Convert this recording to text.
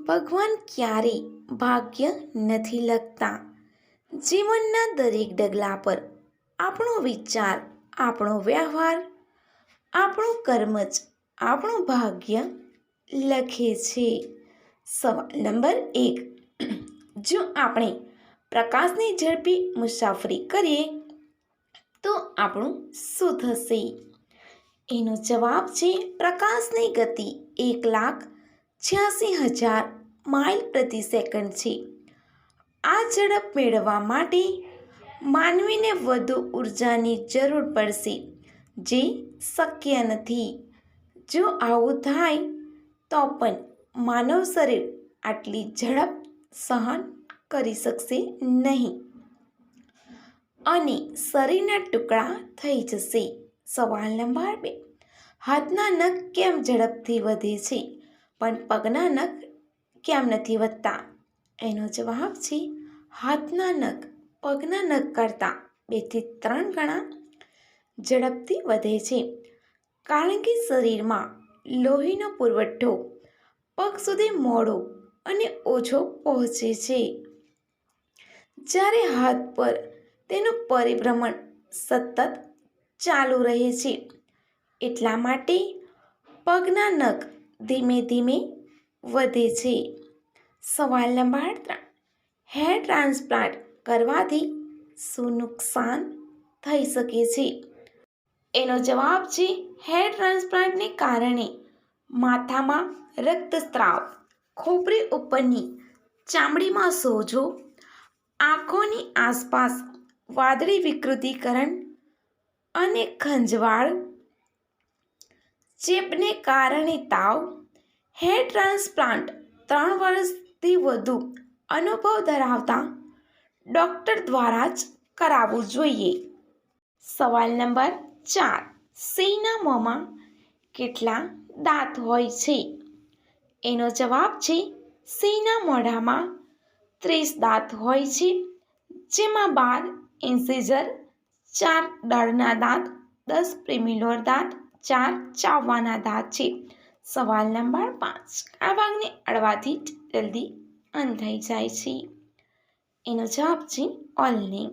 ભગવાન ક્યારેય ભાગ્ય નથી લખતા. જીવનના દરેક ડગલા પર આપણો વિચાર, આપણો વ્યવહાર, આપણું કર્મ જ આપણું ભાગ્ય લખે છે. સવાલ નંબર 1. જો આપણે પ્રકાશની ઝડપી મુસાફરી કરીએ તો આપણું શું થશે? એનો જવાબ છે પ્રકાશની ગતિ 1,86,000 માઇલ પ્રતિ સેકન્ડ છે. આ ઝડપ મેળવવા માટે માનવીને વધુ ઉર્જાની જરૂર પડશે, જે શક્ય નથી. જો આવું થાય તો પણ માનવ શરીર આટલી ઝડપ સહન કરી શકશે નહીં અને શરીરના ટુકડા થઈ જશે. સવાલ નંબર 2. હાથના નખ કેમ ઝડપથી વધે છે પણ પગના નખ કેમ નથી વધતા? એનો જવાબ છે હાથના નખ પગના નખ કરતાં 2 થી 3 ગણા ઝડપથી વધે છે, કારણ કે શરીરમાં લોહીનો પુરવઠો પગ સુધી મોડો અને ઓછો પહોંચે છે, જ્યારે હાથ પર તેનું પરિભ્રમણ સતત ચાલુ રહે છે. એટલા માટે પગના નખ ધીમે ધીમે વધે છે. સવાલ નંબર 3. હેર ટ્રાન્સપ્લાન્ટ કરવાથી શું નુકસાન થઈ શકે છે? એનો જવાબ છે હેર ટ્રાન્સપ્લાન્ટને કારણે માથામાં રક્તસ્રાવ, ખોપરી ઉપરની ચામડીમાં સોજો, આંખોની આસપાસ વાદળી વિકૃતિકરણ અને ખંજવાળ, ચેપને કારણે તાવ. હેર ટ્રાન્સપ્લાન્ટ 3 વર્ષથી વધુ અનુભવ ધરાવતા ડૉક્ટર દ્વારા જ કરાવવું જોઈએ. સવાલ નંબર 4. સિંહના મોંમાં કેટલા દાંત હોય છે? એનો જવાબ છે સિંહના મોઢામાં 30 દાંત હોય છે, જેમાં 12 ઇન્સિઝર, 4 દાઢના દાંત, 10 પ્રીમોલર દાંત, 4 ચાવવાના દાંત છે. સવાલ નંબર 5. આ ભાગને અડવાથી જ જલ્દી અંધ થઈ જાય છે. એનો જવાબ છે ઓલની.